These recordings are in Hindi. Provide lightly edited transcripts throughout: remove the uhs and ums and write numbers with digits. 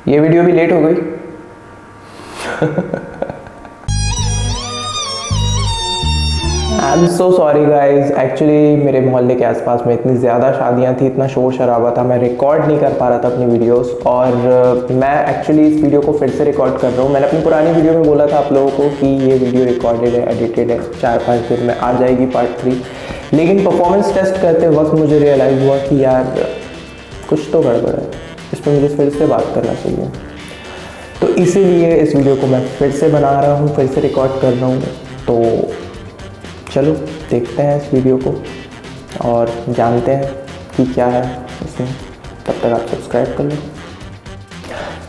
ये वीडियो भी लेट हो गई। I am so sorry guys, actually मेरे मोहल्ले के आसपास में इतनी ज़्यादा शादियाँ थी, इतना शोर शराबा था, मैं रिकॉर्ड नहीं कर पा रहा था अपनी वीडियोस। और मैं एक्चुअली इस वीडियो को फिर से रिकॉर्ड कर रहा हूँ। मैंने अपनी पुरानी वीडियो में बोला था आप लोगों को कि ये वीडियो रिकॉर्डेड है, एडिटेड है, 4-5 दिन में आ जाएगी पार्ट 3। लेकिन परफॉर्मेंस टेस्ट करते वक्त मुझे रियलाइज़ हुआ कि यार कुछ तो गड़बड़ है, इस पर मुझे फिर से बात करना चाहिए। तो इसीलिए इस वीडियो को मैं फिर से बना रहा हूँ, फिर से रिकॉर्ड कर रहा हूँ। तो चलो देखते हैं इस वीडियो को और जानते हैं कि क्या है इसमें। तब तक आप सब्सक्राइब कर लो।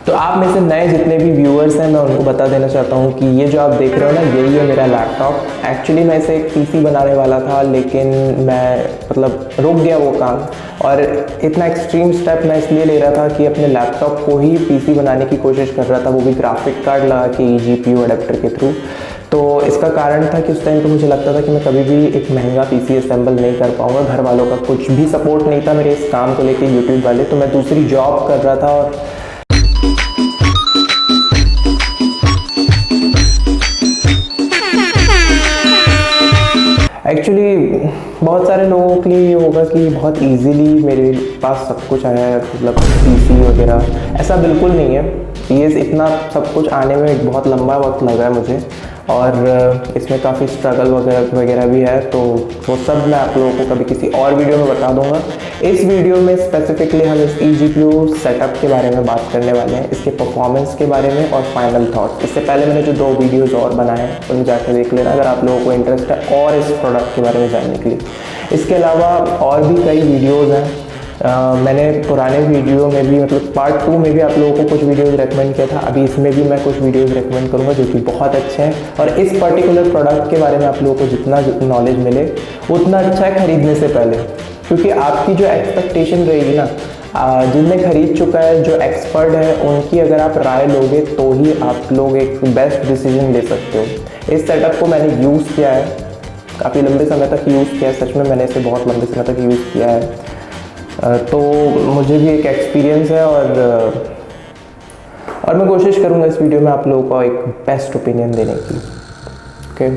तो आप में से नए जितने भी व्यूअर्स हैं, मैं उनको बता देना चाहता हूँ कि ये जो आप देख रहे हो ना, यही है मेरा लैपटॉप। एक्चुअली मैं इसे एक पीसी बनाने वाला था, लेकिन मैं रुक गया वो काम। और इतना एक्सट्रीम स्टेप मैं इसलिए ले रहा था कि अपने लैपटॉप को ही पीसी बनाने की कोशिश कर रहा था, वो भी ग्राफिक कार्ड लगा के eGPU अडेप्टर के थ्रू। तो इसका कारण था कि उस टाइम पे मुझे लगता था कि मैं कभी भी एक महंगा पीसी असेंबल नहीं कर पाऊँगा। घर वालों का कुछ भी सपोर्ट नहीं था मेरे इस काम को लेके, यूट्यूब वाले। तो मैं दूसरी जॉब कर रहा था और एक्चुअली बहुत सारे लोगों के लिए ये होगा कि बहुत इजीली मेरे पास सब कुछ आया है, पीसी वगैरह। ऐसा बिल्कुल नहीं है। ये इतना सब कुछ आने में बहुत लंबा वक्त लगा है मुझे, और इसमें काफ़ी स्ट्रगल वगैरह भी है। तो वो सब मैं आप लोगों को कभी किसी और वीडियो में बता दूंगा। इस वीडियो में स्पेसिफिकली हम इस eGPU सेटअप के बारे में बात करने वाले हैं, इसके परफॉर्मेंस के बारे में और फाइनल थॉट्स। इससे पहले मैंने जो 2 वीडियोज़ और बनाए हैं उन्हें जाकर देख लेना अगर आप लोगों को इंटरेस्ट है और इस प्रोडक्ट के बारे में जानने के लिए। इसके अलावा और भी कई वीडियोज़ हैं। मैंने पुराने वीडियो में भी पार्ट 2 में भी आप लोगों को कुछ वीडियोज़ रेकमेंड किया था। अभी इसमें भी मैं कुछ वीडियोज़ रेकमेंड करूँगा जो कि बहुत अच्छे हैं। और इस पर्टिकुलर प्रोडक्ट के बारे में आप लोगों को जितना नॉलेज मिले उतना अच्छा है खरीदने से पहले, क्योंकि आपकी जो एक्सपेक्टेशन रहेगी ना, जिनने खरीद चुका है, जो एक्सपर्ट है, उनकी अगर आप राय लोगे तो ही आप लोग एक बेस्ट डिसीजन ले सकते हो। इस सेटअप को मैंने यूज़ किया है, काफ़ी लंबे समय तक यूज़ किया है। सच में मैंने इसे बहुत लंबे समय तक यूज़ किया है। तो मुझे भी एक एक्सपीरियंस है, और मैं कोशिश करूँगा इस वीडियो में आप लोगों को एक बेस्ट ओपिनियन देने की। ओके,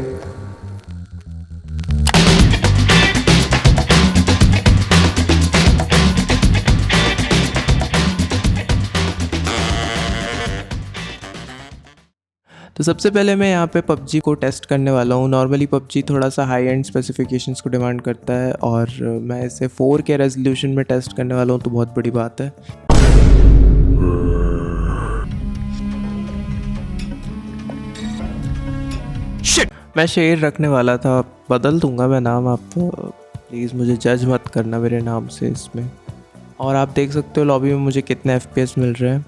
तो सबसे पहले मैं यहाँ पे PUBG को टेस्ट करने वाला हूँ। नॉर्मली PUBG थोड़ा सा हाई एंड स्पेसिफिकेशंस को डिमांड करता है, और मैं इसे 4K रेजोल्यूशन में टेस्ट करने वाला हूँ, तो बहुत बड़ी बात है। मैं शेर रखने वाला था, बदल दूंगा मैं नाम, आप प्लीज़ मुझे जज मत करना मेरे नाम से इसमें। और आप देख सकते हो लॉबी में मुझे कितने FPS मिल रहे हैं,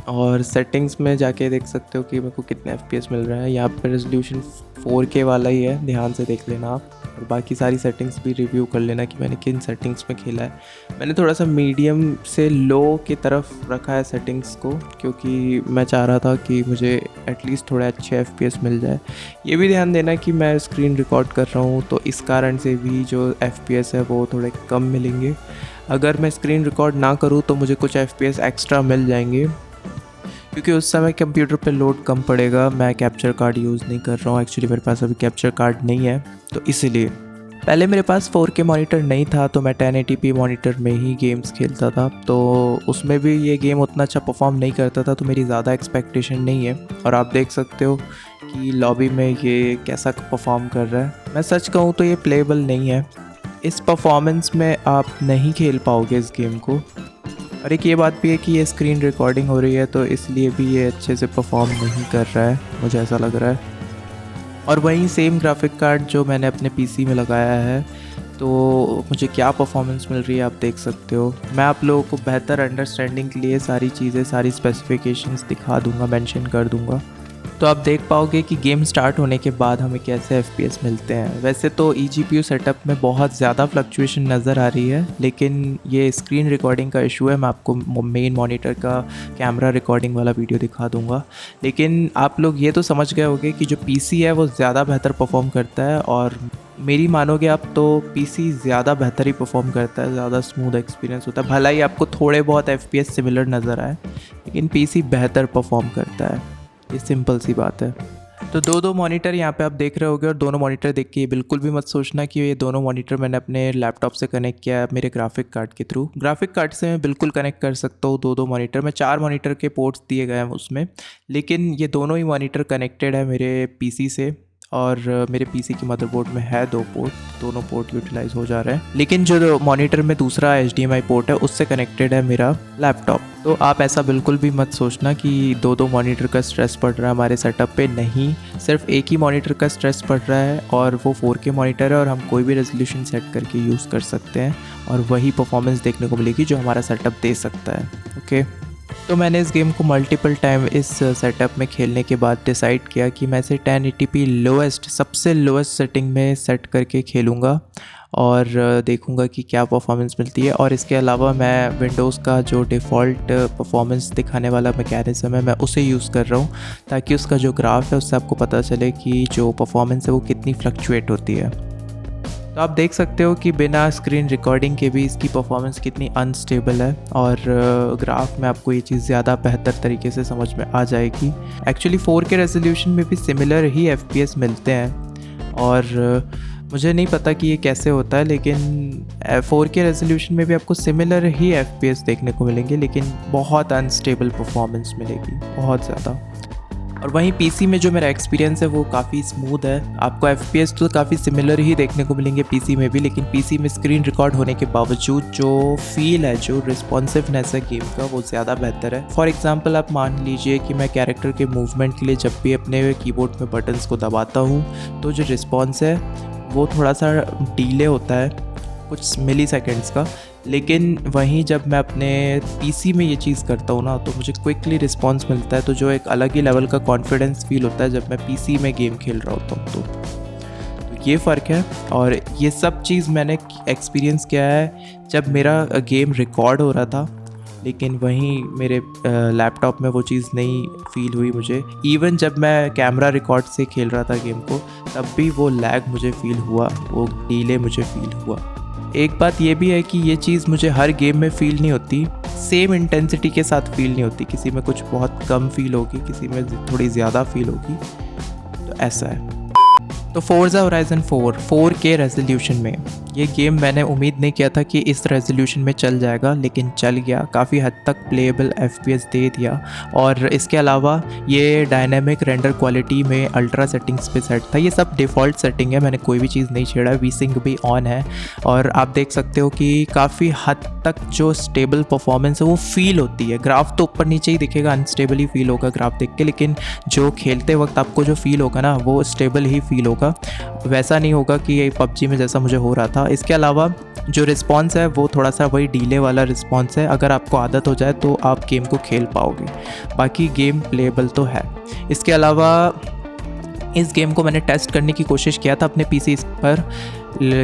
और सेटिंग्स में जाके देख सकते हो कि मेरे को कितने FPS मिल रहे हैं। यहाँ पर रेजोल्यूशन 4K वाला ही है, ध्यान से देख लेना आप। और बाकी सारी सेटिंग्स भी रिव्यू कर लेना कि मैंने किन सेटिंग्स में खेला है। मैंने थोड़ा सा मीडियम से लो की तरफ रखा है सेटिंग्स को, क्योंकि मैं चाह रहा था कि मुझे एटलीस्ट थोड़े अच्छे FPS मिल जाए। ये भी ध्यान देना कि मैं स्क्रीन रिकॉर्ड कर रहा हूँ, तो इस कारण से भी जो FPS है वो थोड़े कम मिलेंगे। अगर मैं स्क्रीन रिकॉर्ड ना करूँ तो मुझे कुछ FPS एक्स्ट्रा मिल जाएंगे, क्योंकि उस समय कंप्यूटर पे लोड कम पड़ेगा। मैं कैप्चर कार्ड यूज़ नहीं कर रहा हूँ, एक्चुअली मेरे पास अभी कैप्चर कार्ड नहीं है, तो इसीलिए। पहले मेरे पास 4K मॉनिटर नहीं था, तो मैं 1080p मॉनिटर में ही गेम्स खेलता था, तो उसमें भी ये गेम उतना अच्छा परफॉर्म नहीं करता था, तो मेरी ज़्यादा एक्सपेक्टेशन नहीं है। और आप देख सकते हो कि लॉबी में ये कैसा परफॉर्म कर रहा है। मैं सच कहूँ तो ये प्लेबल नहीं है, इस परफॉर्मेंस में आप नहीं खेल पाओगे इस गेम को। और एक ये बात भी है कि ये स्क्रीन रिकॉर्डिंग हो रही है, तो इसलिए भी ये अच्छे से परफॉर्म नहीं कर रहा है, मुझे ऐसा लग रहा है। और वहीं सेम ग्राफिक कार्ड जो मैंने अपने पीसी में लगाया है, तो मुझे क्या परफॉर्मेंस मिल रही है आप देख सकते हो। मैं आप लोगों को बेहतर अंडरस्टैंडिंग के लिए सारी चीज़ें, सारी स्पेसिफिकेशंस दिखा दूंगा, मेंशन कर दूंगा, तो आप देख पाओगे कि गेम स्टार्ट होने के बाद हमें कैसे FPS मिलते हैं। वैसे तो eGPU सेटअप में बहुत ज़्यादा फ्लक्चुएशन नज़र आ रही है, लेकिन ये स्क्रीन रिकॉर्डिंग का इशू है। मैं आपको मेन मॉनिटर का कैमरा रिकॉर्डिंग वाला वीडियो दिखा दूंगा। लेकिन आप लोग ये तो समझ गए होंगे कि जो PC है वो ज़्यादा बेहतर परफॉर्म करता है, और मेरी मानोगे आप तो PC ज़्यादा बेहतर ही परफॉर्म करता है, ज़्यादा स्मूथ एक्सपीरियंस होता है। भला ही आपको थोड़े बहुत FPS सिमिलर नज़र आए, लेकिन पीसी बेहतर परफॉर्म करता है। ये सिंपल सी बात है। तो दो मॉनिटर यहाँ पे आप देख रहे होगे और दोनों मॉनिटर देख के ये बिल्कुल भी मत सोचना कि ये दोनों मॉनिटर मैंने अपने लैपटॉप से कनेक्ट किया है मेरे ग्राफिक कार्ड के थ्रू। ग्राफिक कार्ड से मैं बिल्कुल कनेक्ट कर सकता हूँ दो मॉनिटर में। 4 मॉनिटर के पोर्ट्स दिए गए हैं उसमें, लेकिन ये दोनों ही मॉनिटर कनेक्टेड है मेरे पीसी से और मेरे पीसी की मदरबोर्ड में है 2 पोर्ट, दोनों पोर्ट यूटिलाइज हो जा रहे हैं। लेकिन जो मॉनिटर में दूसरा HDMI पोर्ट है उससे कनेक्टेड है मेरा लैपटॉप। तो आप ऐसा बिल्कुल भी मत सोचना कि दो मॉनिटर का स्ट्रेस पड़ रहा है हमारे सेटअप पे। नहीं, सिर्फ एक ही मॉनिटर का स्ट्रेस पड़ रहा है और वो 4K मॉनिटर है और हम कोई भी रेजोल्यूशन सेट करके यूज़ कर सकते हैं और वही परफॉर्मेंस देखने को मिलेगी जो हमारा सेटअप दे सकता है। ओके, तो मैंने इस गेम को मल्टीपल टाइम इस सेटअप में खेलने के बाद डिसाइड किया कि मैं इसे 1080p लोएस्ट, सबसे लोएस्ट सेटिंग में सेट करके खेलूँगा और देखूँगा कि क्या परफॉर्मेंस मिलती है। और इसके अलावा मैं विंडोज़ का जो डिफ़ॉल्ट परफॉर्मेंस दिखाने वाला मैकेनिज़्म है मैं उसे यूज़ कर रहा हूँ, ताकि उसका जो ग्राफ है उससे आपको पता चले कि जो परफॉर्मेंस है वो कितनी फ्लक्चुएट होती है। तो आप देख सकते हो कि बिना स्क्रीन रिकॉर्डिंग के भी इसकी परफॉर्मेंस कितनी अनस्टेबल है और ग्राफ में आपको ये चीज़ ज़्यादा बेहतर तरीके से समझ में आ जाएगी। एक्चुअली 4K रेजोल्यूशन में भी सिमिलर ही FPS मिलते हैं और मुझे नहीं पता कि ये कैसे होता है, लेकिन 4K रेजोल्यूशन में भी आपको सिमिलर ही FPS देखने को मिलेंगे, लेकिन बहुत अनस्टेबल परफॉर्मेंस मिलेगी, बहुत ज़्यादा। और वहीं पीसी में जो मेरा एक्सपीरियंस है वो काफ़ी स्मूथ है। आपको FPS तो काफ़ी सिमिलर ही देखने को मिलेंगे पीसी में भी, लेकिन पीसी में स्क्रीन रिकॉर्ड होने के बावजूद जो फील है, जो रिस्पॉन्सिवनेस है गेम का, वो ज़्यादा बेहतर है। फॉर एग्जांपल आप मान लीजिए कि मैं कैरेक्टर के मूवमेंट के लिए जब भी अपने कीबोर्ड में बटन्स को दबाता हूँ तो जो रिस्पॉन्स है वो थोड़ा सा डिले होता है, कुछ मिली सेकेंड्स का। लेकिन वहीं जब मैं अपने पीसी में ये चीज़ करता हूँ ना तो मुझे क्विकली रिस्पॉन्स मिलता है, तो जो एक अलग ही लेवल का कॉन्फिडेंस फील होता है जब मैं पीसी में गेम खेल रहा होता हूँ। तो ये फ़र्क है और ये सब चीज़ मैंने एक्सपीरियंस किया है जब मेरा गेम रिकॉर्ड हो रहा था, लेकिन वहीं मेरे लैपटॉप में वो चीज़ नहीं फील हुई मुझे। इवन जब मैं कैमरा रिकॉर्ड से खेल रहा था गेम को तब भी वो लैग मुझे फ़ील हुआ, वो डिले मुझे फ़ील हुआ। एक बात ये भी है कि ये चीज़ मुझे हर गेम में फ़ील नहीं होती, सेम इंटेंसिटी के साथ फ़ील नहीं होती। किसी में कुछ बहुत कम फील होगी, किसी में थोड़ी ज़्यादा फील होगी, तो ऐसा है। तो फोर्जा होराइजन 4 4K रेजोल्यूशन में ये गेम मैंने उम्मीद नहीं किया था कि इस रेजोल्यूशन में चल जाएगा, लेकिन चल गया। काफ़ी हद तक प्लेएबल FPS दे दिया और इसके अलावा ये डायनेमिक रेंडर क्वालिटी में अल्ट्रा सेटिंग्स पे सेट था। ये सब डिफ़ॉल्ट सेटिंग है, मैंने कोई भी चीज़ नहीं छेड़ा। वीसिंक भी ऑन है और आप देख सकते हो कि काफ़ी हद तक जो स्टेबल परफॉर्मेंस है वो फील होती है। ग्राफ तो ऊपर नीचे ही दिखेगा, अनस्टेबल ही फील होगा ग्राफ देख के, लेकिन जो खेलते वक्त आपको जो फील होगा ना वो स्टेबल ही फील होगा। वैसा नहीं होगा कि ये PUBG में जैसा मुझे हो रहा था। इसके अलावा जो रिस्पॉन्स है वो थोड़ा सा वही डीले वाला रिस्पॉन्स है। अगर आपको आदत हो जाए तो आप गेम को खेल पाओगे, बाकी गेम प्लेएबल तो है। इसके अलावा इस गेम को मैंने टेस्ट करने की कोशिश किया था अपने पीसी पर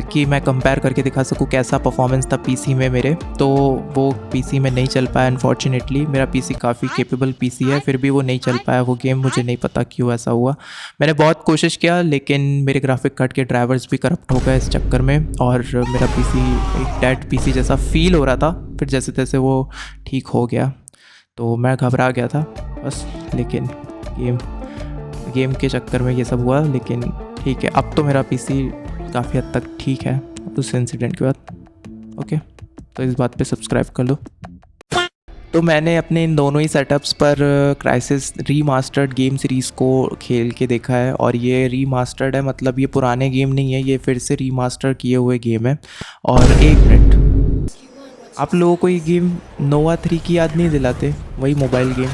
कि मैं कंपेयर करके दिखा सकूं कैसा परफॉर्मेंस था पीसी में मेरे, तो वो पीसी में नहीं चल पाया अनफॉर्चुनेटली। मेरा पीसी काफ़ी कैपेबल पीसी है, फिर भी वो नहीं चल पाया वो गेम। मुझे नहीं पता क्यों ऐसा हुआ। मैंने बहुत कोशिश किया, लेकिन मेरे ग्राफिक कार्ड के ड्राइवर्स भी करप्ट हो गए इस चक्कर में और मेरा पीसी एक डेड पीसी जैसा फील हो रहा था। फिर जैसे तैसे वो ठीक हो गया, तो मैं घबरा गया था बस। लेकिन गेम के चक्कर में ये सब हुआ, लेकिन ठीक है, अब तो मेरा पीसी काफ़ी हद तक ठीक है उस इंसिडेंट के बाद। ओके, तो इस बात पे सब्सक्राइब कर लो। तो मैंने अपने इन दोनों ही सेटअप्स पर क्राइसिस रीमास्टर्ड गेम सीरीज़ को खेल के देखा है और ये रीमास्टर्ड है, मतलब ये पुराने गेम नहीं है, ये फिर से रीमास्टर किए हुए गेम है। और एक मिनट, आप लोगों को ये गेम नोवा 3 की याद नहीं दिलाते? वही मोबाइल गेम।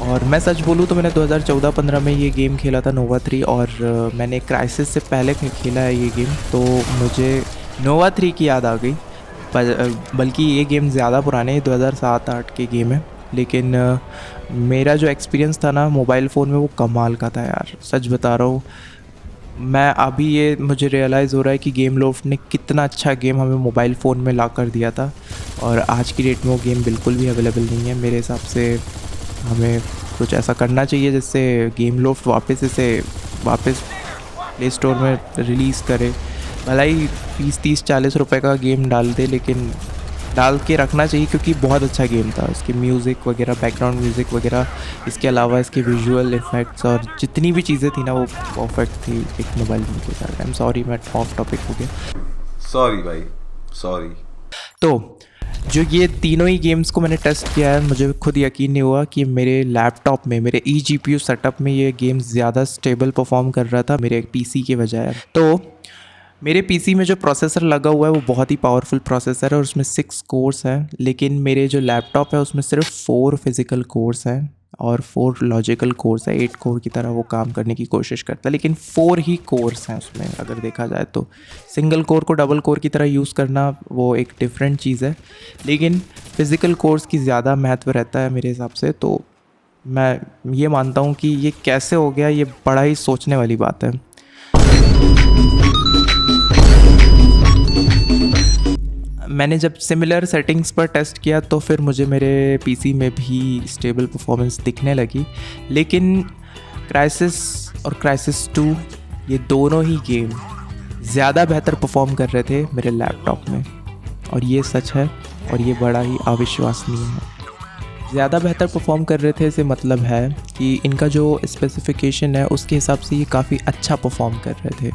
और मैं सच बोलूँ तो मैंने 2014-15 में ये गेम खेला था नोवा 3 और मैंने क्राइसिस से पहले खेला है ये गेम, तो मुझे नोवा 3 की याद आ गई। बल्कि ये गेम ज़्यादा पुराने 2007-8 के गेम है, लेकिन मेरा जो एक्सपीरियंस था ना मोबाइल फ़ोन में वो कमाल का था यार, सच बता रहा हूँ। मैं अभी ये मुझे रियलाइज़ हो रहा है कि गेम लोफ्ट ने कितना अच्छा गेम हमें मोबाइल फ़ोन में ला कर दिया था और आज की डेट में वो गेम बिल्कुल भी अवेलेबल नहीं है। मेरे हिसाब से हमें कुछ ऐसा करना चाहिए जिससे गेम लोफ्ट वापस प्ले स्टोर में रिलीज़ करे। भले ही 20-30-40 रुपए का गेम डाल दे, लेकिन डाल के रखना चाहिए क्योंकि बहुत अच्छा गेम था। इसके म्यूज़िक वगैरह, बैकग्राउंड म्यूज़िक वगैरह, इसके अलावा इसके विजुअल इफ़ेक्ट्स और जितनी भी चीज़ें थी ना वो परफेक्ट थी एक मोबाइल गेम के साथ। आई एम सॉरी, मैं ऑफ टॉपिक हो गया। सॉरी भाई, सॉरी। तो जो ये तीनों ही गेम्स को मैंने टेस्ट किया है, मुझे खुद यकीन नहीं हुआ कि मेरे लैपटॉप में, मेरे eGPU सेटअप में ये गेम ज़्यादा स्टेबल परफॉर्म कर रहा था मेरे पीसी के बजाय। तो मेरे पीसी में जो प्रोसेसर लगा हुआ है वो बहुत ही पावरफुल प्रोसेसर है और उसमें 6 कोर्स हैं, लेकिन मेरे जो लैपटॉप है उसमें सिर्फ 4 फिज़िकल कोर्स हैं और 4 लॉजिकल कोर्स है। 8 कोर की तरह वो काम करने की कोशिश करता है, लेकिन 4 ही कोर्स हैं उसमें अगर देखा जाए तो। सिंगल कोर को डबल कोर की तरह यूज़ करना वो एक डिफरेंट चीज़ है, लेकिन फिज़िकल कोर्स की ज़्यादा महत्व रहता है मेरे हिसाब से। तो मैं ये मानता हूँ कि ये कैसे हो गया, ये बड़ा ही सोचने वाली बात है। मैंने जब सिमिलर सेटिंग्स पर टेस्ट किया तो फिर मुझे मेरे पीसी में भी स्टेबल परफॉर्मेंस दिखने लगी, लेकिन क्राइसिस और क्राइसिस 2 ये दोनों ही गेम ज़्यादा बेहतर परफॉर्म कर रहे थे मेरे लैपटॉप में, और ये सच है और ये बड़ा ही अविश्वसनीय है। ज़्यादा बेहतर परफॉर्म कर रहे थे इससे मतलब है कि इनका जो स्पेसिफिकेशन है उसके हिसाब से ये काफ़ी अच्छा परफॉर्म कर रहे थे।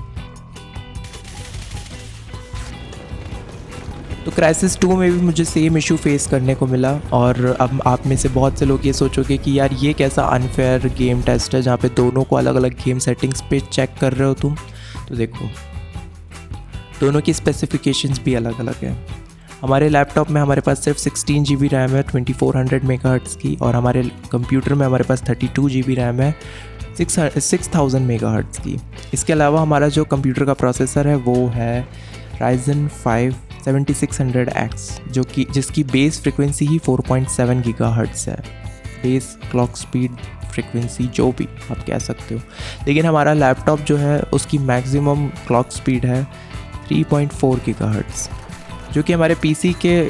तो क्राइसिस 2 में भी मुझे सेम इशू फेस करने को मिला, और अब आप में से बहुत से लोग ये सोचोगे कि यार ये कैसा अनफेयर गेम टेस्ट है जहाँ पे दोनों को अलग अलग गेम सेटिंग्स पे चेक कर रहे हो तुम। तो देखो, दोनों की स्पेसिफिकेशंस भी अलग अलग है। हमारे लैपटॉप में हमारे पास सिर्फ 16 GB रैम है 2400 मेगाहर्ट्ज़ की, और हमारे कंप्यूटर में हमारे पास 32 GB रैम है 6000 मेगाहर्ट्ज़ की। इसके अलावा हमारा जो कंप्यूटर का प्रोसेसर है वो है Ryzen 5 7600X, जिसकी बेस फ्रिक्वेंसी ही 4.7 गीगाहर्ट्ज़ है। बेस क्लॉक स्पीड फ्रिक्वेंसी जो भी आप कह सकते हो, लेकिन हमारा लैपटॉप जो है उसकी मैक्सिमम क्लॉक स्पीड है 3.4 गीगाहर्ट्ज़, जो कि हमारे पीसी के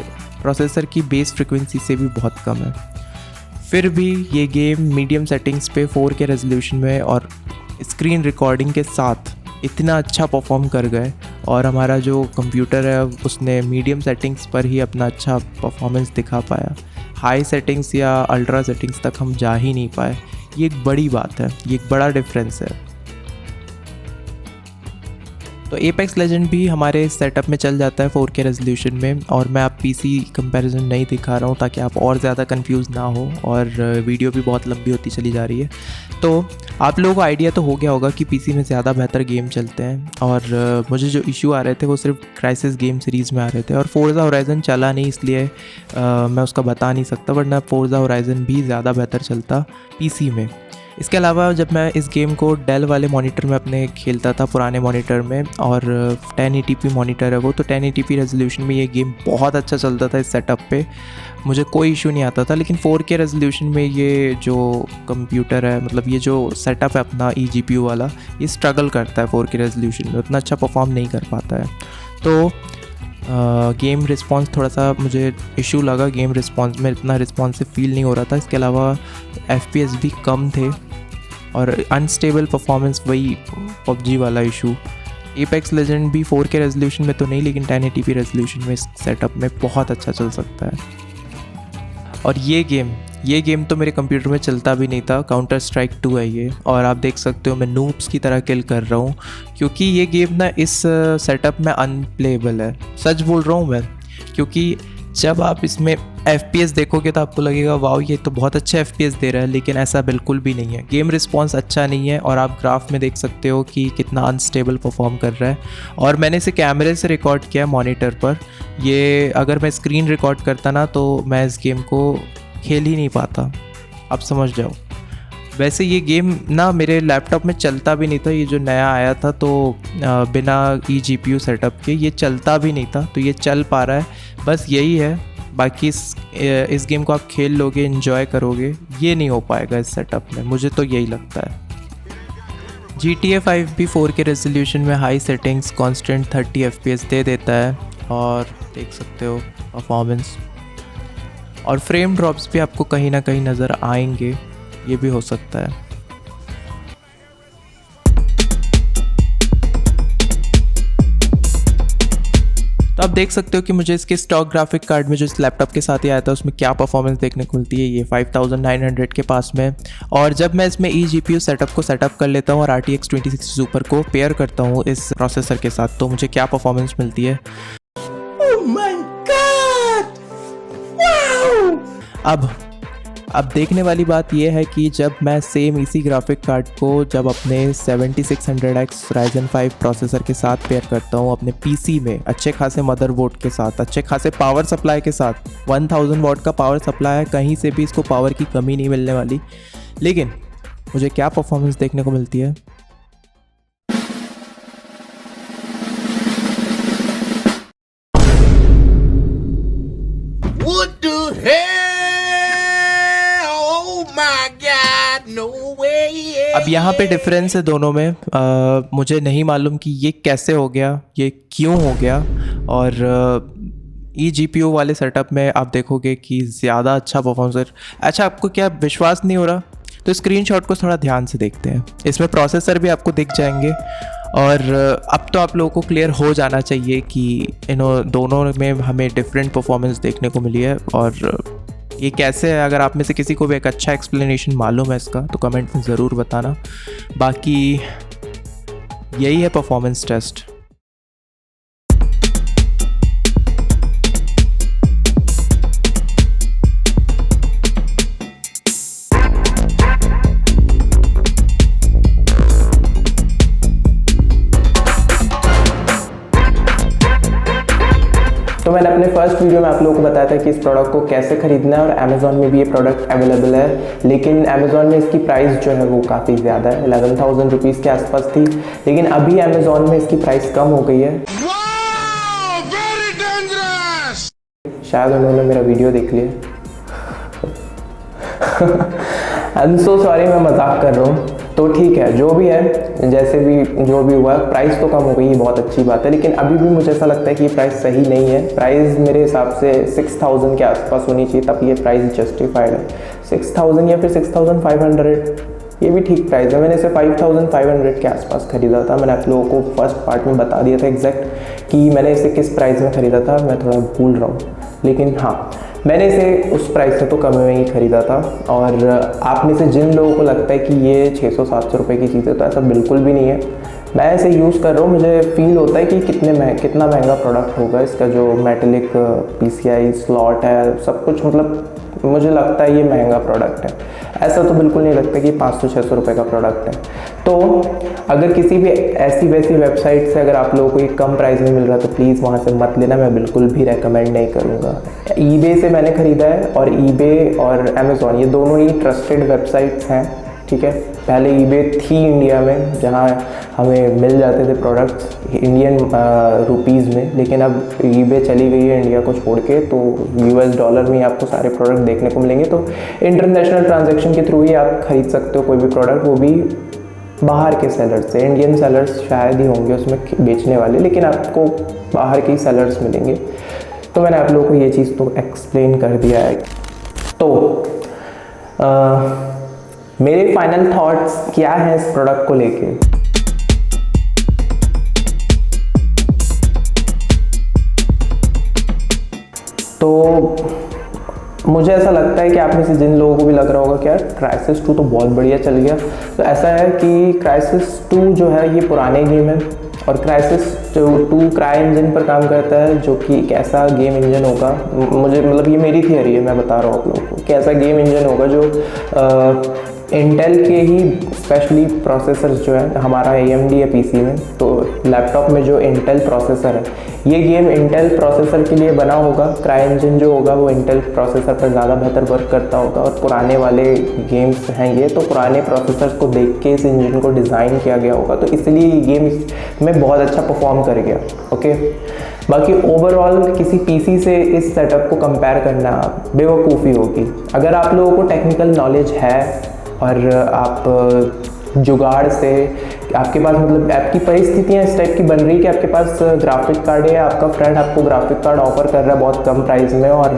प्रोसेसर की बेस फ्रिक्वेंसी से भी बहुत कम है। फिर भी ये गेम मीडियम सेटिंग्स पे 4K रेजोल्यूशन में और स्क्रीन रिकॉर्डिंग के साथ इतना अच्छा परफॉर्म कर गए, और हमारा जो कंप्यूटर है उसने मीडियम सेटिंग्स पर ही अपना अच्छा परफॉर्मेंस दिखा पाया। हाई सेटिंग्स या अल्ट्रा सेटिंग्स तक हम जा ही नहीं पाए। ये एक बड़ी बात है, ये एक बड़ा डिफरेंस है। तो एपेक्स लेजेंड भी हमारे सेटअप में चल जाता है 4K रेजोल्यूशन में, और मैं आप पीसी कंपैरिजन नहीं दिखा रहा हूँ ताकि आप और ज़्यादा कंफ्यूज ना हो, और वीडियो भी बहुत लंबी होती चली जा रही है। तो आप लोगों को आइडिया तो हो गया होगा कि पीसी में ज़्यादा बेहतर गेम चलते हैं, और मुझे जो इशू आ रहे थे वो सिर्फ क्राइसिस गेम सीरीज़ में आ रहे थे, और फोर्जा होराइज़न चला नहीं इसलिए मैं उसका बता नहीं सकता, वरना फोर्जा होराइज़न भी ज़्यादा बेहतर चलता पीसी में। इसके अलावा जब मैं इस गेम को डेल वाले मॉनिटर में अपने खेलता था, पुराने मॉनिटर में, और 1080p मॉनिटर है वो, तो 1080p रेजोल्यूशन में ये गेम बहुत अच्छा चलता था। इस सेटअप पे मुझे कोई इशू नहीं आता था, लेकिन 4K रेजोल्यूशन में ये जो कंप्यूटर है, मतलब ये जो सेटअप है अपना eGPU वाला, ये स्ट्रगल करता है 4K रेजोल्यूशन में, उतना अच्छा परफॉर्म नहीं कर पाता है। तो गेम रिस्पॉन्स थोड़ा सा मुझे इशू लगा, गेम रिस्पॉन्स में इतना रिस्पॉन्सिव फील नहीं हो रहा था। इसके अलावा FPS भी कम थे, और अनस्टेबल परफॉर्मेंस, वही PUBG वाला इशू। एपेक्स लेजेंड भी 4K रेजोल्यूशन में तो नहीं, लेकिन 1080p रेजोल्यूशन में इस सेटअप में बहुत अच्छा चल सकता है। और ये गेम तो मेरे कंप्यूटर में चलता भी नहीं था। काउंटर स्ट्राइक 2 है ये, और आप देख सकते हो मैं नूब्स की तरह किल कर रहा हूँ, क्योंकि ये गेम ना इस सेटअप में अनप्लेबल है। सच बोल रहा हूँ मैं, क्योंकि जब आप इसमें FPS देखोगे तो आपको लगेगा वाओ ये तो बहुत अच्छा FPS दे रहा है, लेकिन ऐसा बिल्कुल भी नहीं है। गेम रिस्पॉन्स अच्छा नहीं है, और आप ग्राफ में देख सकते हो कि कितना अनस्टेबल परफॉर्म कर रहा है। और मैंने इसे कैमरे से रिकॉर्ड किया मॉनिटर पर। ये अगर मैं स्क्रीन रिकॉर्ड करता ना तो मैं इस गेम को खेल ही नहीं पाता, आप समझ जाओ। वैसे ये गेम ना मेरे लैपटॉप में चलता भी नहीं था, ये जो नया आया था तो बिना eGPU सेटअप के ये चलता भी नहीं था, तो ये चल पा रहा है। बस यही है, बाकी इस गेम को आप खेल लोगे, एंजॉय करोगे, ये नहीं हो पाएगा इस सेटअप में, मुझे तो यही लगता है। GTA 5 भी 4K रेजोल्यूशन में हाई सेटिंग्स कांस्टेंट 30 FPS दे देता है, और देख सकते हो परफॉर्मेंस और फ्रेम ड्रॉप्स भी आपको कहीं ना कहीं नज़र आएंगे, ये भी हो सकता है। तो आप देख सकते हो कि मुझे इसके स्टॉक ग्राफिक कार्ड में जो इस लैपटॉप के साथ ही आया था उसमें क्या परफॉर्मेंस देखने को मिलती है। ये 5900 के पास में। और जब मैं इसमें ई जी पी यू सेटअप को सेटअप कर लेता हूँ और RTX 2060 सुपर को पेयर करता हूँ इस प्रोसेसर के साथ, तो मुझे क्या परफॉर्मेंस मिलती है। अब देखने वाली बात यह है कि जब मैं सेम इसी ग्राफिक कार्ड को जब अपने 7600X Ryzen 5 प्रोसेसर के साथ पेयर करता हूँ अपने पीसी में अच्छे खासे मदरबोर्ड के साथ, अच्छे खासे पावर सप्लाई के साथ, 1000 वॉट का पावर सप्लाई है, कहीं से भी इसको पावर की कमी नहीं मिलने वाली, लेकिन मुझे क्या परफॉर्मेंस देखने को मिलती है। What the hell? Oh my God, no way. अब यहाँ पे डिफरेंस है दोनों में। मुझे नहीं मालूम कि ये कैसे हो गया, ये क्यों हो गया। और ई जी पी यू वाले सेटअप में आप देखोगे कि ज़्यादा अच्छा परफॉर्मेंस। अच्छा, आपको क्या विश्वास नहीं हो रहा तो स्क्रीनशॉट को थोड़ा ध्यान से देखते हैं। इसमें प्रोसेसर भी आपको दिख जाएंगे और अब तो आप लोगों को क्लियर हो जाना चाहिए कि इन दोनों में हमें डिफरेंट परफॉर्मेंस देखने को मिली है और ये कैसे है। अगर आप में से किसी को भी एक अच्छा एक्सप्लेनेशन मालूम है इसका तो कमेंट में ज़रूर बताना। बाकी यही है परफॉर्मेंस टेस्ट। तो मैंने अपने फर्स्ट वीडियो में आप लोगों को बताया था कि इस प्रोडक्ट को कैसे खरीदना है और अमेज़ॉन में भी ये प्रोडक्ट अवेलेबल है, लेकिन अमेज़ॉन में इसकी प्राइस जो है वो काफ़ी ज़्यादा है, 11,000 रुपीज़ के आसपास थी। लेकिन अभी अमेज़ॉन में इसकी प्राइस कम हो गई है। शायद उन्होंने मेरा वीडियो देख लिया। आई एम सो सॉरी, मैं मजाक कर रहा हूँ। तो ठीक है, जो भी है, जैसे भी जो भी हुआ, प्राइस तो कम हो गई, ये बहुत अच्छी बात है। लेकिन अभी भी मुझे ऐसा लगता है कि ये प्राइस सही नहीं है। प्राइस मेरे हिसाब से 6000 के आसपास होनी चाहिए, तब ये प्राइस जस्टिफाइड है। 6000 या फिर 6500, ये भी ठीक प्राइस है। मैंने इसे 5500 के आसपास ख़रीदा था। मैंने आप लोगों को फर्स्ट पार्ट में बता दिया था एग्जैक्ट कि मैंने इसे किस प्राइस में ख़रीदा था, मैं थोड़ा भूल रहा हूँ। लेकिन हाँ, मैंने इसे उस प्राइस से तो कम में ही ख़रीदा था। और आप में से जिन लोगों को लगता है कि ये 600-700 रुपये की चीज़ है, तो ऐसा बिल्कुल भी नहीं है। मैं इसे यूज़ कर रहा हूँ, मुझे फील होता है कि कितना महंगा प्रोडक्ट होगा। इसका जो मेटेलिक PCI स्लॉट है, सब कुछ, मतलब मुझे लगता है ये महंगा प्रोडक्ट है। ऐसा तो बिल्कुल नहीं लगता कि 500-600 रुपये का प्रोडक्ट है। तो अगर किसी भी ऐसी वैसी वेबसाइट से अगर आप लोगों को ये कम प्राइस में मिल रहा है तो प्लीज़ वहाँ से मत लेना, मैं बिल्कुल भी रेकमेंड नहीं करूँगा। eBay से मैंने ख़रीदा है और eBay और अमेज़ॉन, ये दोनों ही ट्रस्टेड वेबसाइट्स हैं, ठीक है। पहले eBay थी इंडिया में, जहाँ हमें मिल जाते थे प्रोडक्ट्स इंडियन रुपीज़ में, लेकिन अब eBay चली गई है इंडिया को छोड़ के, तो US डॉलर में आपको सारे प्रोडक्ट देखने को मिलेंगे। तो इंटरनेशनल ट्रांजैक्शन के थ्रू ही आप खरीद सकते हो कोई भी प्रोडक्ट, वो भी बाहर के सेलर्स से। इंडियन सेलर्स शायद ही होंगे उसमें बेचने वाले, लेकिन आपको बाहर के ही सेलर्स मिलेंगे। तो मैंने आप लोगों को ये चीज़ तो एक्सप्लेन कर दिया है। तो मेरे फाइनल थॉट्स क्या हैं इस प्रोडक्ट को लेके। तो मुझे ऐसा लगता है कि आप में से जिन लोगों को भी लग रहा होगा कि यार क्राइसिस 2 तो बहुत बढ़िया चल गया, तो ऐसा है कि क्राइसिस 2 जो है ये पुराने गेम है और क्राइसिस 2 क्राई इंजन पर काम करता है, जो कि एक ऐसा गेम इंजन होगा, मुझे मतलब ये मेरी थियरी है, मैं बता रहा हूँ आप लोगों को कि ऐसा गेम इंजन होगा जो इंटेल के ही स्पेशली प्रोसेसर्स जो है, हमारा AMD है PC में, तो लैपटॉप में जो इंटेल प्रोसेसर है, ये गेम इंटेल प्रोसेसर के लिए बना होगा। क्राई इंजन जो होगा वो इंटेल प्रोसेसर पर ज़्यादा बेहतर वर्क करता होगा और पुराने वाले गेम्स हैं ये, तो पुराने प्रोसेसर्स को देख के इस इंजन को डिज़ाइन किया गया होगा, तो इसलिए ये गेम में बहुत अच्छा परफॉर्म कर गया। ओके, बाकी ओवरऑल किसी PC से इस सेटअप को कंपेयर करना बेवकूफ़ी होगी। अगर आप लोगों को टेक्निकल नॉलेज है और आप जुगाड़ से, आपके पास मतलब आपकी परिस्थितियाँ इस टाइप की बन रही कि आपके पास ग्राफिक कार्ड है, आपका फ्रेंड आपको ग्राफिक कार्ड ऑफर कर रहा है बहुत कम प्राइस में और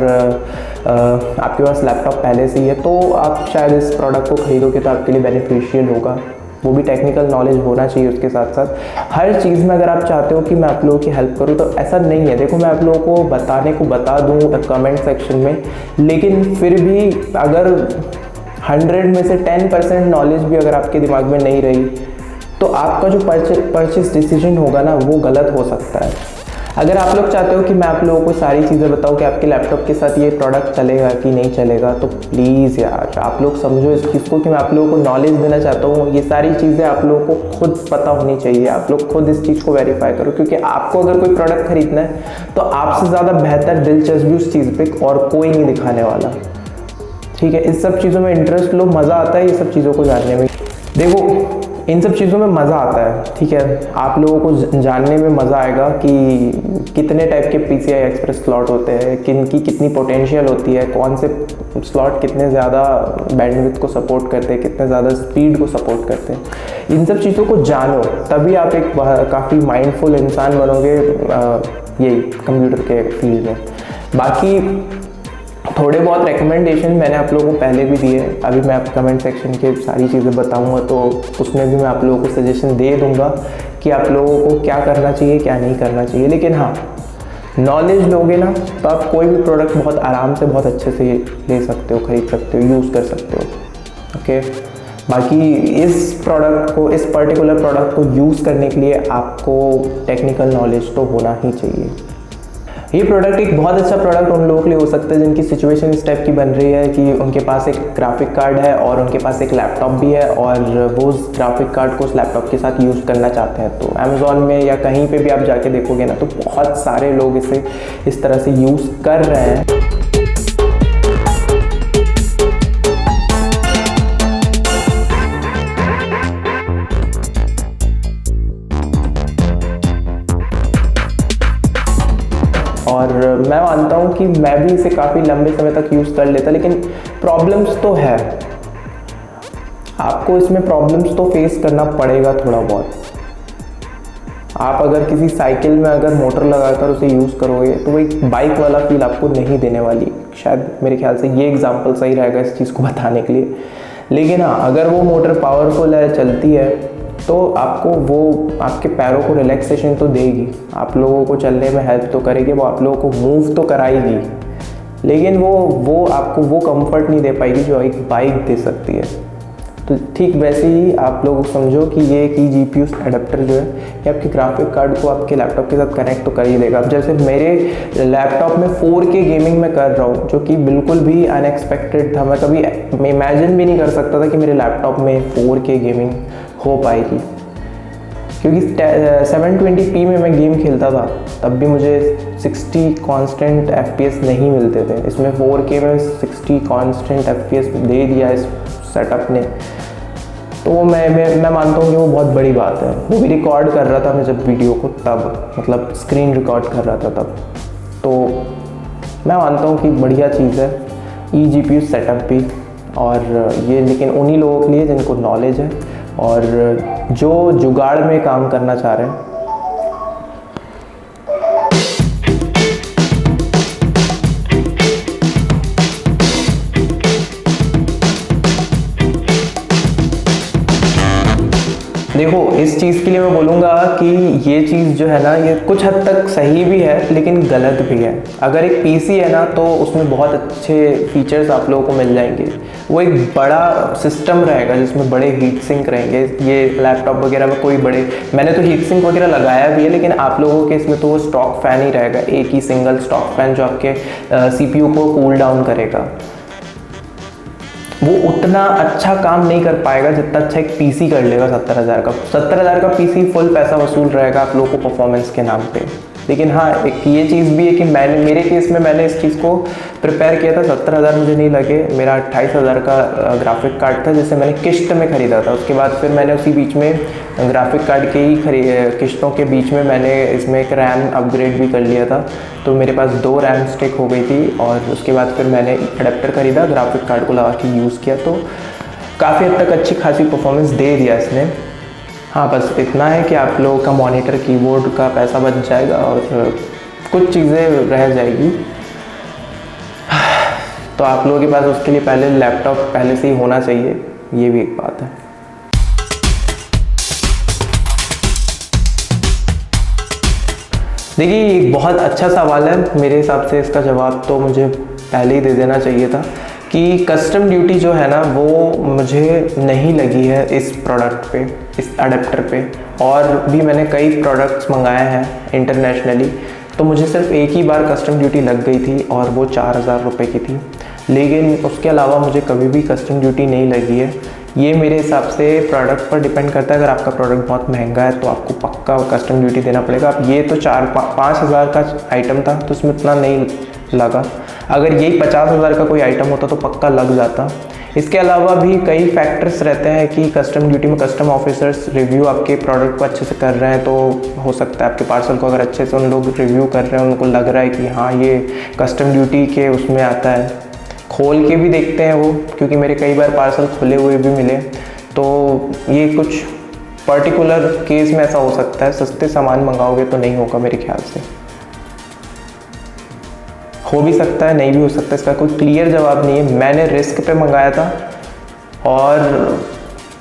आपके पास लैपटॉप पहले से ही है, तो आप शायद इस प्रोडक्ट को खरीदोगे तो आपके लिए बेनिफिशियल होगा। वो भी टेक्निकल नॉलेज होना चाहिए उसके साथ साथ। हर चीज़ में अगर आप चाहते हो कि मैं आप लोगों की हेल्प करूँ तो ऐसा नहीं है। देखो, मैं आप लोगों को बताने को बता दूँ कमेंट सेक्शन में, लेकिन फिर भी अगर 100 में से 10% नॉलेज भी अगर आपके दिमाग में नहीं रही तो आपका जो परचेस डिसीजन होगा ना वो गलत हो सकता है। अगर आप लोग चाहते हो कि मैं आप लोगों को सारी चीज़ें बताऊं कि आपके लैपटॉप के साथ ये प्रोडक्ट चलेगा कि नहीं चलेगा, तो प्लीज़ यार आप लोग समझो इस चीज़ को कि मैं आप लोगों को नॉलेज देना चाहता हूँ। ये सारी चीज़ें आप लोगों को खुद पता होनी चाहिए, आप लोग खुद इस चीज़ को वेरीफाई करो, क्योंकि आपको अगर कोई प्रोडक्ट खरीदना है तो आपसे ज़्यादा बेहतर दिलचस्पी उस चीज़ पर और कोई नहीं दिखाने वाला। ठीक है, इस सब चीज़ों में इंटरेस्ट लो, मज़ा आता है ये सब चीज़ों को जानने में। देखो, इन सब चीज़ों में मज़ा आता है, ठीक है, आप लोगों को जानने में मज़ा आएगा कि कितने टाइप के PCI एक्सप्रेस स्लॉट होते हैं, किन की कितनी पोटेंशियल होती है, कौन से स्लॉट कितने ज़्यादा बैंडविड्थ को सपोर्ट करते हैं, कितने ज़्यादा स्पीड को सपोर्ट करते हैं। इन सब चीज़ों को जानो, तभी आप एक काफ़ी माइंडफुल इंसान बनोगे यही कंप्यूटर के फील्ड में। बाकी थोड़े बहुत रिकमेंडेशन मैंने आप लोगों को पहले भी दिए, अभी मैं आप कमेंट सेक्शन के सारी चीज़ें बताऊंगा तो उसमें भी मैं आप लोगों को सजेशन दे दूंगा कि आप लोगों को क्या करना चाहिए क्या नहीं करना चाहिए। लेकिन हाँ, नॉलेज लोगे ना तो आप कोई भी प्रोडक्ट बहुत आराम से बहुत अच्छे से ले सकते हो, खरीद सकते हो, यूज़ कर सकते हो। ओके, बाकी इस प्रोडक्ट को, इस पर्टिकुलर प्रोडक्ट को यूज़ करने के लिए आपको टेक्निकल नॉलेज तो होना ही चाहिए। ये प्रोडक्ट एक बहुत अच्छा प्रोडक्ट उन लोगों के लिए हो सकता है जिनकी सिचुएशन इस टाइप की बन रही है कि उनके पास एक ग्राफिक कार्ड है और उनके पास एक लैपटॉप भी है और वो उस ग्राफिक कार्ड को उस लैपटॉप के साथ यूज़ करना चाहते हैं। तो अमेज़ॉन में या कहीं पे भी आप जाके देखोगे ना तो बहुत सारे लोग इसे इस तरह से यूज़ कर रहे हैं। और मैं मानता हूँ कि मैं भी इसे काफ़ी लंबे समय तक यूज़ कर लेता, लेकिन प्रॉब्लम्स तो है, आपको इसमें प्रॉब्लम्स तो फेस करना पड़ेगा थोड़ा बहुत। आप अगर किसी साइकिल में अगर मोटर लगाकर उसे यूज़ करोगे तो वो एक बाइक वाला फील आपको नहीं देने वाली। शायद मेरे ख्याल से ये एग्जांपल सही रहेगा इस चीज़ को बताने के लिए। लेकिन हाँ, अगर वो मोटर पावरफुल है, चलती है, तो आपको वो आपके पैरों को रिलैक्सेशन तो देगी, आप लोगों को चलने में हेल्प तो करेगी, वो आप लोगों को मूव तो कराएगी, लेकिन वो आपको वो कंफर्ट नहीं दे पाएगी जो एक बाइक दे सकती है। तो ठीक वैसे ही आप लोग समझो कि ये की GPU एडाप्टर जो है ये आपके ग्राफिक कार्ड को आपके लैपटॉप के साथ कनेक्ट तो कर ही देगा। अब जैसे मेरे लैपटॉप में 4K गेमिंग में कर रहा हूँ, जो कि बिल्कुल भी अनएक्सपेक्टेड था। मैं कभी इमेजिन भी नहीं कर सकता था कि मेरे लैपटॉप में 4K गेमिंग हो पाएगी, क्योंकि 720p में मैं गेम खेलता था तब भी मुझे 60 कांस्टेंट FPS नहीं मिलते थे। इसमें 4K में 60 कांस्टेंट FPS दे दिया इस सेटअप ने, तो मैं मानता हूँ कि वो बहुत बड़ी बात है। वो भी रिकॉर्ड कर रहा था मैं जब वीडियो को, तब मतलब स्क्रीन रिकॉर्ड कर रहा था तब, तो मैं मानता हूँ कि बढ़िया चीज़ है eGPU सेटअप भी। और ये लेकिन उन्हीं लोगों के लिए जिनको नॉलेज है और जो जुगाड़ में काम करना चाह रहे हैं। देखो, इस चीज़ के लिए मैं बोलूँगा कि ये चीज़ जो है ना ये कुछ हद तक सही भी है लेकिन गलत भी है। अगर एक PC है ना तो उसमें बहुत अच्छे फीचर्स आप लोगों को मिल जाएंगे। वो एक बड़ा सिस्टम रहेगा जिसमें बड़े हीट सिंक रहेंगे। ये लैपटॉप वगैरह में कोई बड़े, मैंने तो हीट सिंक वगैरह लगाया भी है, लेकिन आप लोगों के इसमें तो वो स्टॉक फ़ैन ही रहेगा, एक ही सिंगल स्टॉक फ़ैन जो आपके CPU को कूल डाउन करेगा। वो उतना अच्छा काम नहीं कर पाएगा जितना अच्छा एक PC कर लेगा 70,000 का। 70,000 का PC फुल पैसा वसूल रहेगा आप लोगों को परफॉर्मेंस के नाम पे। लेकिन हाँ, एक ये चीज़ भी है कि मेरे केस में मैंने इस चीज़ को प्रिपेयर किया था। 70,000 मुझे नहीं लगे, मेरा 28,000 का ग्राफिक कार्ड था जिसे मैंने किस्त में ख़रीदा था। उसके बाद फिर मैंने उसी बीच में ग्राफिक कार्ड के ही किस्तों के बीच में मैंने इसमें एक रैम अपग्रेड भी कर लिया था, तो मेरे पास 2 रैम स्टिक हो गई थी। और उसके बाद फिर मैंने अडेप्टर ख़रीदा, ग्राफिक कार्ड को लगा के यूज़ किया, तो काफ़ी हद तक अच्छी खासी परफॉर्मेंस दे दिया इसने। हाँ, बस इतना है कि आप लोगों का मॉनिटर कीबोर्ड का पैसा बच जाएगा और कुछ चीज़ें रह जाएगी। तो आप लोगों के पास उसके लिए पहले लैपटॉप पहले से ही होना चाहिए, ये भी एक बात है। देखिए एक बहुत अच्छा सवाल है, मेरे हिसाब से इसका जवाब तो मुझे पहले ही दे देना चाहिए था कि कस्टम ड्यूटी जो है ना वो मुझे नहीं लगी है इस प्रोडक्ट पे, इस अडेप्टर पे। और भी मैंने कई प्रोडक्ट्स मंगाए हैं इंटरनेशनली, तो मुझे सिर्फ एक ही बार कस्टम ड्यूटी लग गई थी और वो 4000 रुपये की थी। लेकिन उसके अलावा मुझे कभी भी कस्टम ड्यूटी नहीं लगी है। ये मेरे हिसाब से प्रोडक्ट पर डिपेंड करता है। अगर आपका प्रोडक्ट बहुत महंगा है तो आपको पक्का कस्टम ड्यूटी देना पड़ेगा। अब ये तो 4-5 हज़ार का आइटम था तो उसमें इतना नहीं लगा। अगर यही 50,000 का कोई आइटम होता तो पक्का लग जाता। इसके अलावा भी कई फैक्टर्स रहते हैं कि कस्टम ड्यूटी में कस्टम ऑफिसर्स रिव्यू आपके प्रोडक्ट को अच्छे से कर रहे हैं, तो हो सकता है आपके पार्सल को अगर अच्छे से उन लोग रिव्यू कर रहे हैं, उनको लग रहा है कि हाँ ये कस्टम ड्यूटी के उसमें आता है, खोल के भी देखते हैं वो, क्योंकि मेरे कई बार पार्सल खुले हुए भी मिले। तो ये कुछ पर्टिकुलर केस में ऐसा हो सकता है। सस्ते सामान मंगाओगे तो नहीं होगा मेरे ख्याल से। हो भी सकता है, नहीं भी हो सकता, इसका कोई क्लियर जवाब नहीं है। मैंने रिस्क पे मंगाया था और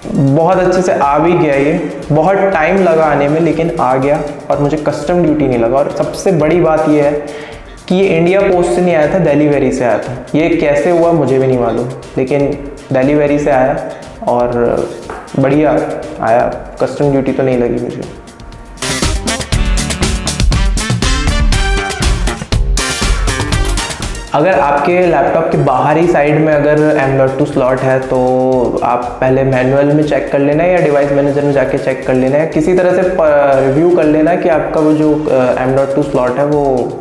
बहुत अच्छे से आ भी गया। ये बहुत टाइम लगा आने में लेकिन आ गया और मुझे कस्टम ड्यूटी नहीं लगा। और सबसे बड़ी बात ये है कि ये इंडिया पोस्ट से नहीं आया था, डिलीवरी से आया था। ये कैसे हुआ मुझे भी नहीं मालूम, लेकिन डिलीवरी से आया और बढ़िया आया। कस्टम ड्यूटी तो नहीं लगी मुझे। अगर आपके लैपटॉप के बाहरी साइड में अगर M.2 स्लॉट है तो आप पहले मैनुअल में चेक कर लेना या डिवाइस मैनेजर में जाके चेक कर लेना है, किसी तरह से रिव्यू कर लेना कि आपका वो जो M.2 स्लॉट है वो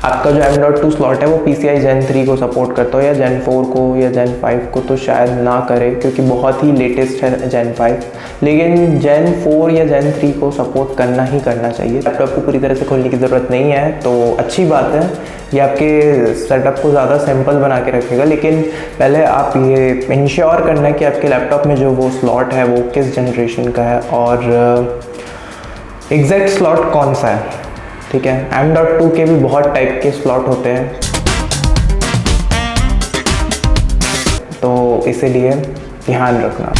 आपका जो M.2 स्लॉट है वो PCI Gen 3 को सपोर्ट करता हो या Gen 4 को या Gen 5 को, तो शायद ना करे क्योंकि बहुत ही लेटेस्ट है Gen 5। लेकिन Gen 4 या Gen 3 को सपोर्ट करना ही करना चाहिए। लैपटॉप को पूरी तरह से खोलने की ज़रूरत नहीं है, तो अच्छी बात है। ये आपके सेटअप को ज़्यादा सिंपल बना के रखेगा। लेकिन पहले आप ये इंश्योर करना है कि आपके लैपटॉप में जो वो स्लॉट है वो किस जनरेशन का है और एग्जैक्ट स्लॉट कौन सा है। ठीक है, M.2 के भी बहुत टाइप के स्लॉट होते हैं, तो इसीलिए ध्यान रखना।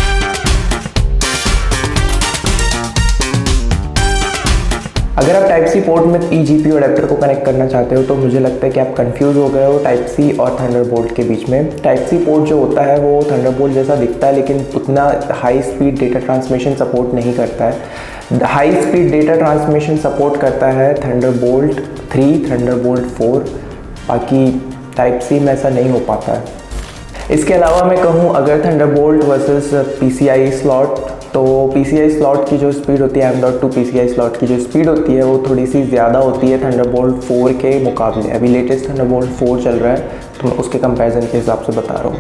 अगर आप टाइप सी पोर्ट में eGPU अडेप्टर को कनेक्ट करना चाहते हो तो मुझे लगता है कि आप कंफ्यूज हो गए हो टाइप सी और थंडरबोल्ट के बीच में। टाइप सी पोर्ट जो होता है वो थंडरबोल्ट जैसा दिखता है लेकिन उतना high speed data transmission support नहीं करता है। High speed data transmission support करता है थंडरबोल्ट 3, थंडरबोल्ट 4, बाकी टाइप सी में ऐसा नहीं हो पाता है। इसके अलावा मैं कहूँ अगर थंडरबोल्ट वर्सेस PCI स्लॉट, तो PCI स्लॉट की जो स्पीड होती है M.2 PCI स्लॉट की जो स्पीड होती है वो थोड़ी सी ज़्यादा होती है थंडरबोल्ट 4 के मुकाबले। अभी लेटेस्ट थंडरबोल्ट 4 चल रहा है तो मैं उसके कंपैरिजन के हिसाब से बता रहा हूँ।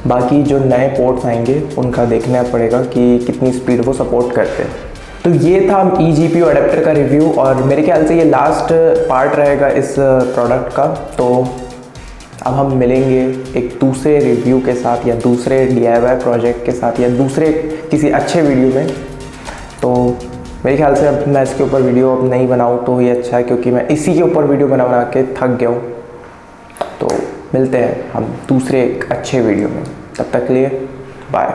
बाकी जो नए पोर्ट्स आएंगे उनका देखना पड़ेगा कि कितनी स्पीड वो सपोर्ट करते हैं। तो ये था eGPU अडेप्टर का रिव्यू और मेरे ख्याल से ये लास्ट पार्ट रहेगा इस प्रोडक्ट का। तो अब हम मिलेंगे एक दूसरे रिव्यू के साथ या दूसरे DIY प्रोजेक्ट के साथ या दूसरे किसी अच्छे वीडियो में। तो मेरे ख्याल से अब मैं इसके ऊपर वीडियो अब नहीं बनाऊँ तो ये अच्छा है, क्योंकि मैं इसी के ऊपर वीडियो बना बना के थक गया हूँ। तो मिलते हैं हम दूसरे एक अच्छे वीडियो में, तब तक के लिए बाय।